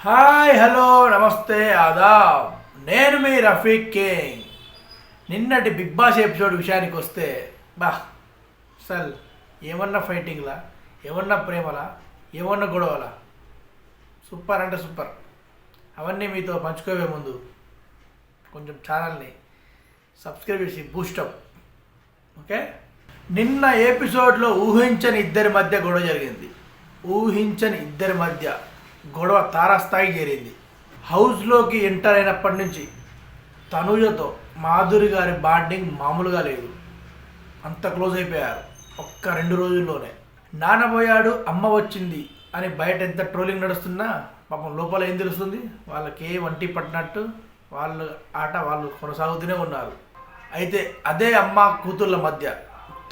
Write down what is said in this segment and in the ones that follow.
Hi hello నమస్తే ఆదాబ్. నేను మీ Rafiq king. నిన్నటి బిగ్ బాస్ ఎపిసోడ్ విషయానికి వస్తే అసలు ఏమన్నా ఫైటింగ్లా, ఏమన్నా ప్రేమలా, ఏమన్నా గొడవలా, సూపర్ అంటే సూపర్. అవన్నీ మీతో పంచుకోవే ముందు కొంచెం ఛానల్ని సబ్స్క్రైబ్ చేసి బూస్టప్. ఓకే, నిన్న ఎపిసోడ్లో ఊహించని ఇద్దరి మధ్య గొడవ జరిగింది. ఊహించని ఇద్దరి మధ్య గొడవ తారాస్థాయికి చేరింది. హౌస్లోకి ఎంటర్ అయినప్పటి నుంచి తనుజతో మాధురి గారి బాండింగ్ మామూలుగా లేదు. అంత క్లోజ్ అయిపోయారు ఒక్క 2 రోజుల్లోనే. నానబోయాడు అమ్మ వచ్చింది అని బయట ఎంత ట్రోలింగ్ నడుస్తున్నా పాపం లోపల ఏం తెలుస్తుంది, వాళ్ళకి ఏ వంటి పట్టినట్టు వాళ్ళ ఆట వాళ్ళు కొనసాగుతూనే ఉన్నారు. అయితే అదే అమ్మ కూతుళ్ళ మధ్య,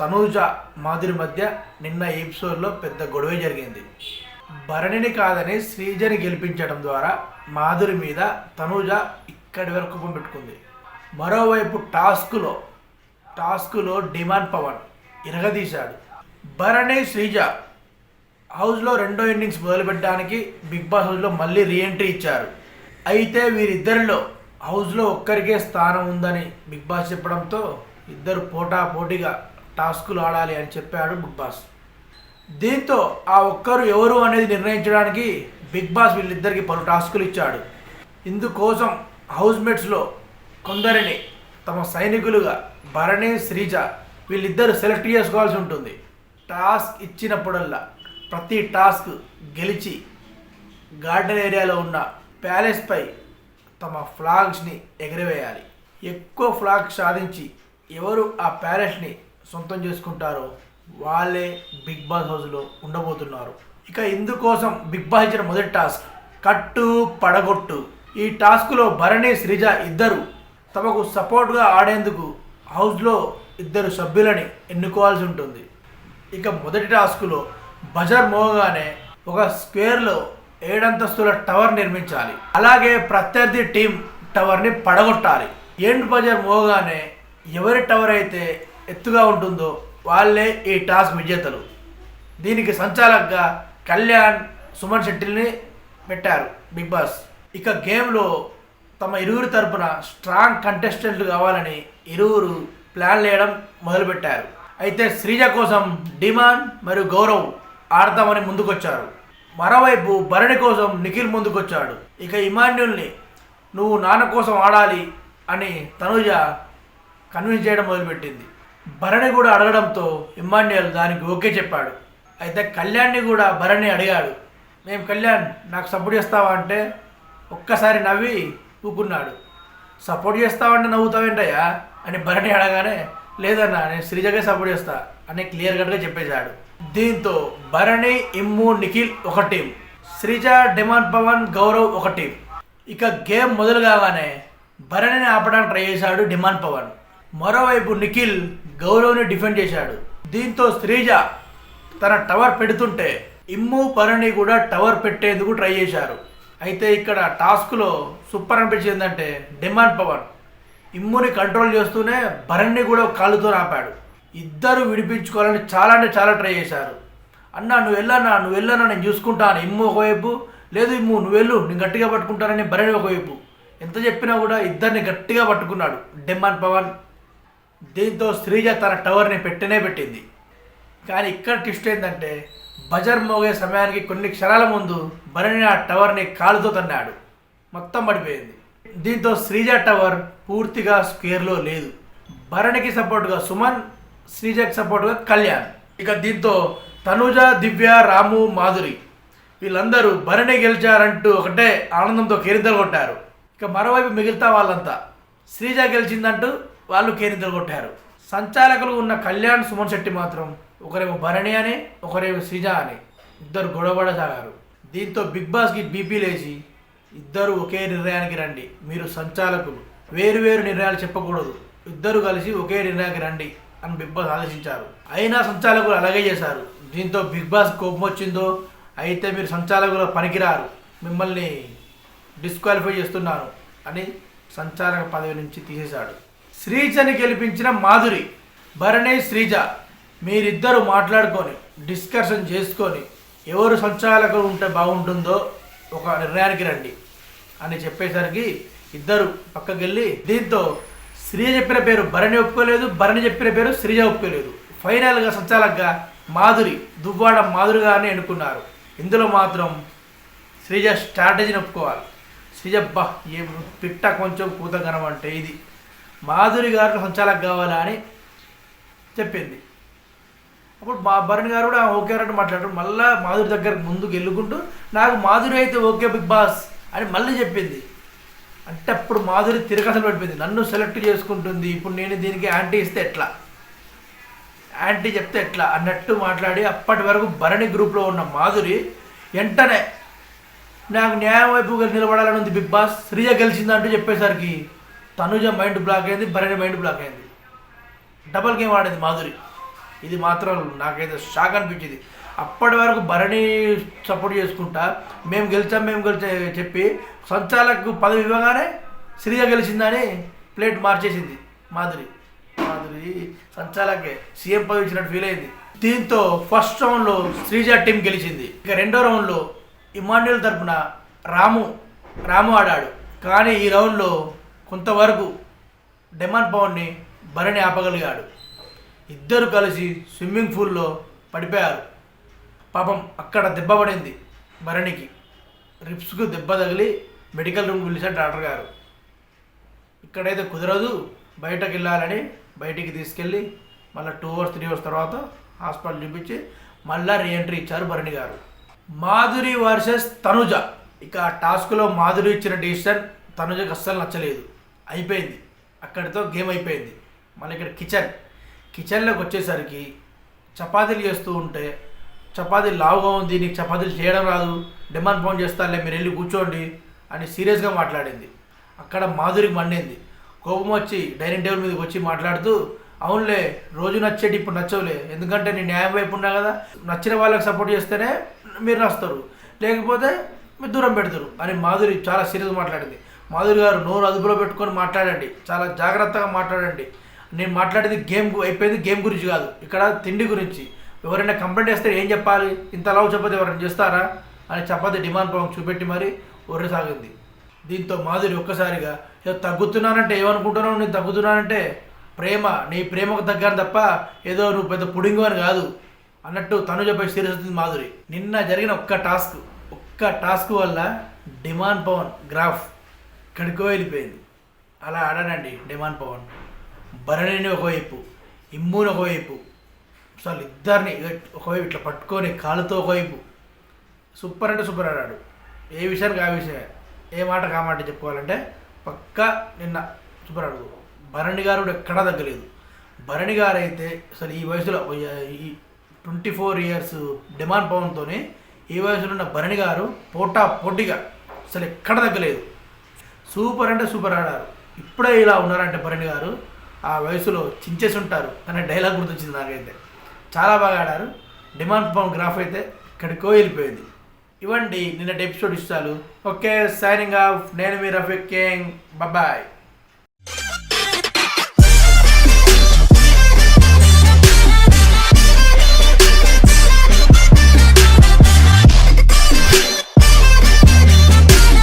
తనూజ మాధురి మధ్య నిన్న ఎపిసోడ్లో పెద్ద గొడవే జరిగింది. భరణిని కాదని శ్రీజని గెలిపించడం ద్వారా మాధురి మీద తనూజ ఇక్కడి వరకు కోపం పెట్టుకుంది. మరోవైపు టాస్కులో డిమాండ్ పవన్ ఇరగదీశాడు. భరణి శ్రీజ హౌస్లో రెండో ఇన్నింగ్స్ మొదలుపెట్టడానికి బిగ్ బాస్ హౌస్లో మళ్ళీ రీఎంట్రీ ఇచ్చారు. అయితే వీరిద్దరిలో హౌస్లో ఒక్కరికే స్థానం ఉందని బిగ్ బాస్ చెప్పడంతో ఇద్దరు పోటాపోటీగా టాస్కులు ఆడాలి అని చెప్పాడు బిగ్ బాస్. దీంతో ఆ ఒక్కరు ఎవరు అనేది నిర్ణయించడానికి బిగ్ బాస్ వీళ్ళిద్దరికి పలు టాస్కులు ఇచ్చాడు. ఇందుకోసం హౌస్మేట్స్లో కొందరిని తమ సైనికులుగా భరణి శ్రీజ వీళ్ళిద్దరు సెలెక్ట్ చేసుకోవాల్సి ఉంటుంది. టాస్క్ ఇచ్చినప్పుడల్లా ప్రతి టాస్క్ గెలిచి గార్డెన్ ఏరియాలో ఉన్న ప్యాలెస్పై తమ ఫ్లాగ్స్ని ఎగరవేయాలి. ఎక్కువ ఫ్లాగ్ సాధించి ఎవరు ఆ ప్యాలెస్ని సొంతం చేసుకుంటారో వాళ్ళే బిగ్ బాస్ హౌస్లో ఉండబోతున్నారు. ఇక ఇందుకోసం బిగ్ బాస్ ఇచ్చిన మొదటి టాస్క్ కట్టు పడగొట్టు. ఈ టాస్క్లో భరణి శ్రీజ ఇద్దరు తమకు సపోర్ట్గా ఆడేందుకు హౌస్లో 2 సభ్యులని ఎన్నుకోవాల్సి ఉంటుంది. ఇక మొదటి టాస్క్లో బజర్ మోగానే ఒక స్క్వేర్లో 7 అంతస్తుల టవర్ నిర్మించాలి. అలాగే ప్రత్యర్థి టీం టవర్ని పడగొట్టాలి. ఎండ్ బజర్ మోగానే ఎవరి టవర్ అయితే ఎత్తుగా ఉంటుందో వాళ్ళే ఈ టాస్క్ విజేతలు. దీనికి సంచాలకుగా కళ్యాణ్, సుమన్ శెట్టిల్ని పెట్టారు బిగ్ బాస్. ఇక గేమ్లో తమ ఇరువురి తరపున స్ట్రాంగ్ కంటెస్టెంట్లు కావాలని ఇరువురు ప్లాన్ వేయడం మొదలుపెట్టారు. అయితే శ్రీజ కోసం డిమాండ్ మరియు గౌరవ్ ఆడతామని ముందుకొచ్చారు. మరోవైపు భరణి కోసం నిఖిల్ ముందుకొచ్చాడు. ఇక ఇమాన్యుల్ని నువ్వు నాన్న కోసం ఆడాలి అని తనుజ కన్విన్స్ చేయడం మొదలుపెట్టింది. భరణి కూడా అడగడంతో ఇమాన్యుయల్ దానికి ఓకే చెప్పాడు. అయితే కళ్యాణ్ని కూడా భరణి అడిగాడు, మేము కళ్యాణ్ నాకు సపోర్ట్ చేస్తావా అంటే ఒక్కసారి నవ్వి ఊకున్నాడు. సపోర్ట్ చేస్తావంటే నవ్వుతావేంటయ్యా అని భరణి అడగానే లేదన్నా నేను శ్రీజకే సపోర్ట్ చేస్తా అని క్లియర్ కట్గా చెప్పేశాడు. దీంతో భరణి, ఇమ్ము, నిఖిల్ ఒక టీం, శ్రీజ, డిమాండ్ పవన్, గౌరవ్ ఒక టీం. ఇక గేమ్ మొదలు కాగానే భరణిని ఆపడానికి ట్రై చేశాడు డిమాండ్ పవన్. మరోవైపు నిఖిల్ గౌరవ్ని డిఫెండ్ చేశాడు. దీంతో శ్రీజ తన టవర్ పెడుతుంటే ఇమ్ము, భరణి కూడా టవర్ పెట్టేందుకు ట్రై చేశారు. అయితే ఇక్కడ టాస్క్లో సూపర్ అనిపించిందంటే డిమాండ్ పవన్ ఇమ్ముని కంట్రోల్ చేస్తూనే భరణిని కూడా కాళ్ళుతో ఆపాడు. ఇద్దరు విడిపించుకోవాలని చాలా అంటే చాలా ట్రై చేశారు. అన్నా నువ్వు వెళ్ళన్నా నేను చూసుకుంటాను. ఇమ్ము ఒకవైపు, లేదు ఇమ్ము నువ్వు వెళ్ళు నేను గట్టిగా పట్టుకుంటానని భరణి ఒకవైపు. ఎంత చెప్పినా కూడా ఇద్దరిని గట్టిగా పట్టుకున్నాడు డిమాండ్ పవన్. దీంతో శ్రీజ తన టవర్ని పెట్టింది. కానీ ఇక్కడ ట్విస్ట్ ఏంటంటే బజర్ మోగే సమయానికి కొన్ని క్షణాల ముందు భరణి ఆ టవర్ని కాలుతో తన్నాడు, మొత్తం పడిపోయింది. దీంతో శ్రీజ టవర్ పూర్తిగా స్క్వేర్లో లేదు. భరణికి సపోర్ట్గా సుమన్, శ్రీజకి సపోర్ట్గా కళ్యాణ్. ఇక దీంతో తనుజ, దివ్య, రాము, మాధురి వీళ్ళందరూ భరణి గెలిచారంటూ ఒకటే ఆనందంతో కేరింతలు కొట్టారు. ఇక మరోవైపు మిగతా వాళ్ళంతా శ్రీజ గెలిచిందంటూ వాళ్ళు కేరింతలు కొట్టారు. సంచాలకులు ఉన్న కళ్యాణ్, సుమన్ శెట్టి మాత్రం ఒకరేమో భరణి అని ఒకరేమో శ్రీజ అని ఇద్దరు గొడవపడసాగారు. దీంతో బిగ్ బాస్కి బీపీ లేచి ఇద్దరు ఒకే నిర్ణయానికి రండి, మీరు సంచాలకులు వేరు నిర్ణయాలు చెప్పకూడదు, ఇద్దరు కలిసి ఒకే నిర్ణయానికి రండి అని బిగ్ బాస్ ఆలోచించారు. అయినా సంచాలకులు అలాగే చేశారు. దీంతో బిగ్ బాస్ కోపం వచ్చిందో అయితే మీరు సంచాలకుల పనికిరారు, మిమ్మల్ని డిస్క్వాలిఫై చేస్తున్నాను అని సంచాలక పదవి నుంచి తీసేశాడు. శ్రీజని గెలిపించిన మాధురి, భరణి, శ్రీజ మీరిద్దరూ మాట్లాడుకొని డిస్కషన్ చేసుకొని ఎవరు సంచాలకులు ఉంటే బాగుంటుందో ఒక నిర్ణయానికి రండి అని చెప్పేసరికి ఇద్దరు పక్కకి వెళ్ళి, దీంతో శ్రీజ చెప్పిన పేరు భరణి ఒప్పుకోలేదు, భరణి చెప్పిన పేరు శ్రీజ ఒప్పుకోలేదు. ఫైనల్గా సంచాలకుగా మాధురి, దువ్వాడ మాధురి గారిని ఎన్నుకున్నారు. ఇందులో మాత్రం శ్రీజ స్ట్రాటజీని ఒప్పుకోవాలి. శ్రీజ ఏ పిట్ట కొంచెం కూతగనం అంటే ఇది, మాధురి గారు సంచాలకు కావాలా అని చెప్పింది. అప్పుడు మా భరణి గారు కూడా ఓకే అన్నట్టు మాట్లాడారు. మళ్ళీ మాధురి దగ్గర ముందుకు వెళ్ళుకుంటూ నాకు మాధురి అయితే ఓకే బిగ్ బాస్ అని మళ్ళీ చెప్పింది. అంటే అప్పుడు మాధురి తిరగసలు పడిపోయింది, నన్ను సెలెక్ట్ చేసుకుంటుంది, ఇప్పుడు నేను దీనికి యాంటీ ఇస్తే ఎట్లా, యాంటీ చెప్తే ఎట్లా అన్నట్టు మాట్లాడి అప్పటి వరకు భరణి గ్రూప్లో ఉన్న మాధురి వెంటనే నాకు న్యాయం వైపు నిలబడాలని ఉంది బిగ్ బాస్, శ్రీజ గెలిచిందంటూ చెప్పేసరికి తనుజ మైండ్ బ్లాక్ అయింది, భరణి మైండ్ బ్లాక్ అయింది. డబల్ గేమ్ ఆడేది మాధురి. ఇది మాత్రం నాకైతే షాక్ అనిపించింది. అప్పటి వరకు భరణి సపోర్ట్ చేసుకుంటా మేము గెలిచాం చెప్పి సంచాలకు పదవి ఇవ్వగానే శ్రీజ గెలిచిందని ప్లేట్ మార్చేసింది మాధురి. సంచాలకే సీఎం పదవి ఇచ్చినట్టు ఫీల్ అయింది. దీంతో ఫస్ట్ రౌండ్లో శ్రీజ టీం గెలిచింది. ఇక రెండో రౌండ్లో ఇమాన్యుల్ తరపున రాము ఆడాడు. కానీ ఈ రౌండ్లో కొంతవరకు డెమాన్ పవన్ని భరణి ఆపగలిగాడు. ఇద్దరు కలిసి స్విమ్మింగ్ పూల్లో పడిపోయారు. పాపం అక్కడ దెబ్బ పడింది భరణికి, రిప్స్కు దెబ్బ తగిలి మెడికల్ రూమ్ పిలిచారు డాక్టర్ గారు. ఇక్కడైతే కుదరదు, బయటకు వెళ్ళాలని బయటికి తీసుకెళ్ళి మళ్ళీ 2 hours 3 hours తర్వాత హాస్పిటల్ చూపించి మళ్ళీ రీఎంట్రీ ఇచ్చారు భరణి గారు. మాధురి వర్సెస్ తనుజ. ఇక ఆ టాస్క్లో మాధురి ఇచ్చిన డిసిషన్ తనుజకు అస్సలు నచ్చలేదు. అయిపోయింది, అక్కడితో గేమ్ అయిపోయింది. మళ్ళీ ఇక్కడ కిచెన్లోకి వచ్చేసరికి చపాతీలు చేస్తూ ఉంటే, చపాతీలు లావుగా ఉంది, నీకు చపాతీలు చేయడం రాదు, డిమాండ్ ఫోన్ చేస్తానులే మీరు వెళ్ళి కూర్చోండి అని సీరియస్గా మాట్లాడింది. అక్కడ మాధురికి మండింది. కోపం వచ్చి డైనింగ్ టేబుల్ మీదకి వచ్చి మాట్లాడుతూ, అవునులే రోజు నచ్చేటి ఇప్పుడు నచ్చవులే, ఎందుకంటే నేను న్యాయం వైపు ఉన్నా కదా, నచ్చిన వాళ్ళకి సపోర్ట్ చేస్తేనే మీరు నస్తారు, లేకపోతే మీరు దూరం పెడతారు అని మాధురి చాలా సీరియస్గా మాట్లాడింది. మాధురి గారు నోరు అదుపులో పెట్టుకొని మాట్లాడండి, చాలా జాగ్రత్తగా మాట్లాడండి, నేను మాట్లాడేది గేమ్ అయిపోయింది, గేమ్ గురించి కాదు, ఇక్కడ తిండి గురించి. ఎవరైనా కంప్లైంట్ చేస్తే ఏం చెప్పాలి, ఇంత లావు చపాతి ఎవరైనా చేస్తారా అని చపాతి డిమాండ్ పవన్ చూపెట్టి మరీ ఒర్రసాగింది. దీంతో మాధురి ఒక్కసారిగా ఏదో తగ్గుతున్నానంటే ఏమనుకుంటున్నావు, నేను తగ్గుతున్నానంటే నీ ప్రేమకు తగ్గాను తప్ప ఏదో నువ్వు పెద్ద పుడింగు అని కాదు అన్నట్టు తనుజపై సీరియస్ అవుతుంది మాధురి. నిన్న జరిగిన ఒక్క టాస్క్ వల్ల డిమాండ్ పవన్ గ్రాఫ్ ఇక్కడికో వెళ్ళిపోయింది. అలా ఆడానండి డిమాండ్ పవన్. భరణిని ఒకవైపు, ఇమ్ముని ఒకవైపు, అసలు ఇద్దరిని ఒకవైపు ఇట్లా పట్టుకొని కాలుతో ఒకవైపు సూపర్ అంటే సూపర్ ఆడాడు. ఏ విషయానికి ఆ విషయమే, ఏ మాట కామాట చెప్పుకోవాలంటే పక్కా నిన్న సూపర్ ఆడు. భరణి గారు కూడా ఎక్కడా తగ్గలేదు. భరణి గారు అయితే అసలు ఈ వయసులో ఈ 24 years డిమాండ్ పవన్తో ఈ వయసులో ఉన్న భరణి గారు పోటీగా అసలు ఎక్కడ తగ్గలేదు. సూపర్ అంటే సూపర్ ఆడారు. ఇప్పుడే ఇలా ఉన్నారంటే భరణి గారు ఆ వయసులో చించేసి ఉంటారు అనే డైలాగ్ గుర్తొచ్చింది నాకైతే. చాలా బాగా ఆడారు. డిమాండ్ పవన్ గ్రాఫ్ అయితే ఇక్కడికో వెళ్ళిపోయింది. ఇవ్వండి నిన్నటి ఎపిసోడ్ ఇష్టాలు. Okay, signing off. నేను మీ రఫీక్ కింగ్. బాయ్.